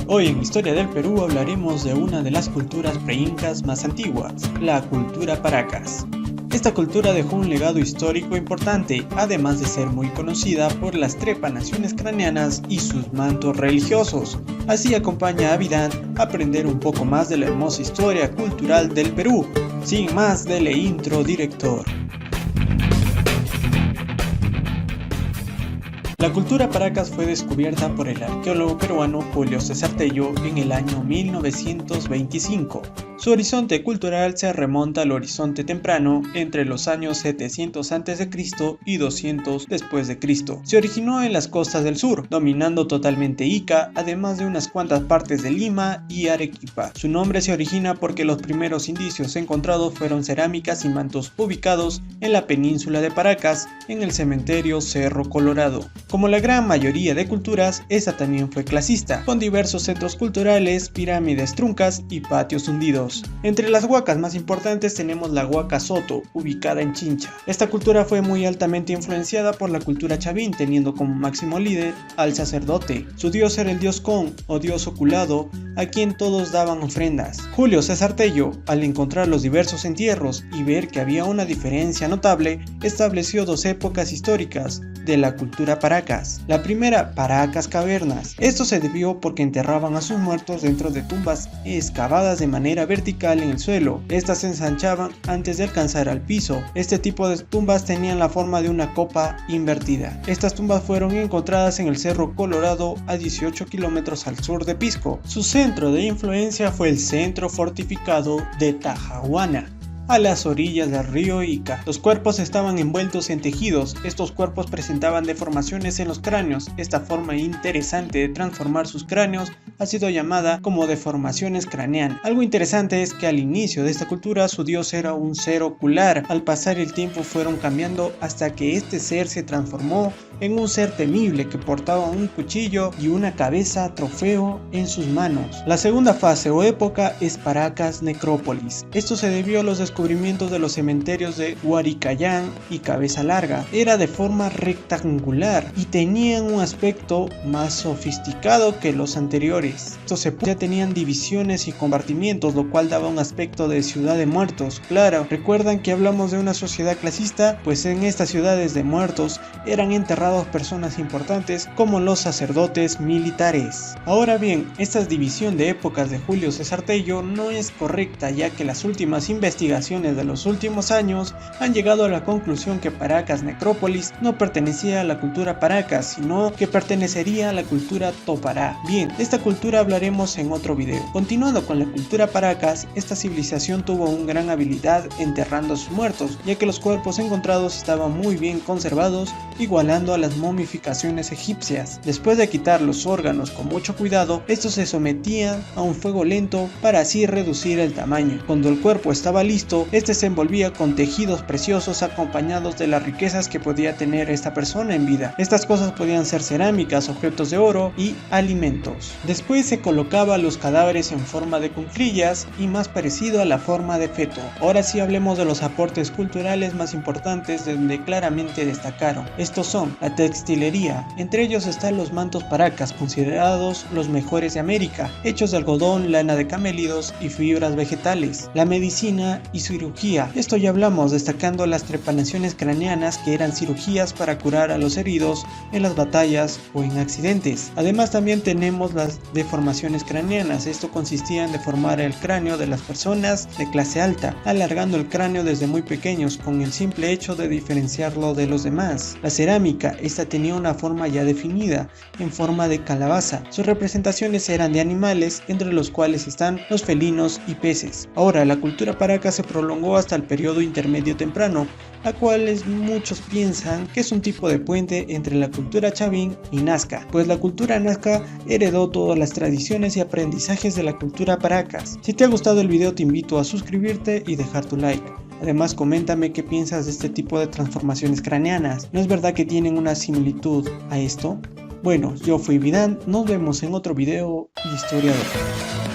Hoy en Historia del Perú hablaremos de una de las culturas preincas más antiguas, la cultura Paracas. Esta cultura dejó un legado histórico importante, además de ser muy conocida por las trepanaciones craneanas y sus mantos religiosos. Así acompaña a Vidán a aprender un poco más de la hermosa historia cultural del Perú. Sin más, dele intro, director. La cultura Paracas fue descubierta por el arqueólogo peruano Julio César Tello en el año 1925. Su horizonte cultural se remonta al horizonte temprano entre los años 700 a.C. y 200 después de Cristo. Se originó en las costas del sur, dominando totalmente Ica, además de unas cuantas partes de Lima y Arequipa. Su nombre se origina porque los primeros indicios encontrados fueron cerámicas y mantos ubicados en la península de Paracas, en el cementerio Cerro Colorado. Como la gran mayoría de culturas, esta también fue clasista, con diversos centros culturales, pirámides truncas y patios hundidos. Entre las huacas más importantes tenemos la Huaca Soto, ubicada en Chincha. Esta cultura fue muy altamente influenciada por la cultura chavín, teniendo como máximo líder al sacerdote. Su dios era el dios Con, o dios oculado, a quien todos daban ofrendas. Julio César Tello, al encontrar los diversos entierros y ver que había una diferencia notable, estableció dos épocas históricas de la cultura Paracas. La primera, Paracas Cavernas. Esto se debió porque enterraban a sus muertos dentro de tumbas excavadas de manera vertical en el suelo. Estas se ensanchaban antes de alcanzar al piso. Este tipo de tumbas tenían la forma de una copa invertida. Estas tumbas fueron encontradas en el Cerro Colorado, a 18 kilómetros al sur de Pisco. Su centro de influencia fue el centro fortificado de Tajahuana, a las orillas del río Ica. Los cuerpos estaban envueltos en tejidos. Estos cuerpos presentaban deformaciones en los cráneos. Esta forma interesante de transformar sus cráneos ha sido llamada como deformaciones craneanas. Algo interesante es que al inicio de esta cultura su dios era un ser ocular. Al pasar el tiempo fueron cambiando hasta que este ser se transformó en un ser temible que portaba un cuchillo y una cabeza trofeo en sus manos. La segunda fase o época es Paracas Necrópolis. Esto se debió a los descubrimientos de los cementerios de Huaricayán y Cabeza Larga. Era de forma rectangular y tenían un aspecto más sofisticado que los anteriores. Estos ya tenían divisiones y compartimientos, lo cual daba un aspecto de ciudad de muertos. Claro, ¿recuerdan que hablamos de una sociedad clasista? Pues en estas ciudades de muertos eran enterrados personas importantes como los sacerdotes militares. Ahora bien, esta división de épocas de Julio César Tello no es correcta, ya que las últimas investigaciones de los últimos años han llegado a la conclusión que Paracas Necrópolis no pertenecía a la cultura Paracas, sino que pertenecería a la cultura Topará. Bien, de esta cultura hablaremos en otro video. Continuando con la cultura Paracas, esta civilización tuvo una gran habilidad enterrando a sus muertos, ya que los cuerpos encontrados estaban muy bien conservados, igualando a las momificaciones egipcias. Después de quitar los órganos con mucho cuidado, estos se sometían a un fuego lento para así reducir el tamaño. Cuando el cuerpo estaba listo, este se envolvía con tejidos preciosos acompañados de las riquezas que podía tener esta persona en vida. Estas cosas podían ser cerámicas, objetos de oro y alimentos. Después se colocaba los cadáveres en forma de cuclillas y más parecido a la forma de feto. Ahora sí hablemos de los aportes culturales más importantes donde claramente destacaron. Estos son la textilería, entre ellos están los mantos Paracas, considerados los mejores de América, hechos de algodón, lana de camélidos y fibras vegetales. La medicina y cirugía, esto ya hablamos, destacando las trepanaciones craneanas, que eran cirugías para curar a los heridos en las batallas o en accidentes. Además también tenemos las deformaciones craneanas. Esto consistía en deformar el cráneo de las personas de clase alta, alargando el cráneo desde muy pequeños con el simple hecho de diferenciarlo de los demás. La cerámica, esta tenía una forma ya definida, en forma de calabaza. Sus representaciones eran de animales, entre los cuales están los felinos y peces. Ahora, la cultura Paracas se prolongó hasta el periodo intermedio temprano, la cual muchos piensan que es un tipo de puente entre la cultura chavín y nazca, pues la cultura nazca heredó todas las tradiciones y aprendizajes de la cultura Paracas. Si te ha gustado el video, te invito a suscribirte y dejar tu like. Además, coméntame qué piensas de este tipo de transformaciones craneanas. ¿No es verdad que tienen una similitud a esto? Bueno, yo fui Vidán, nos vemos en otro video y historiador.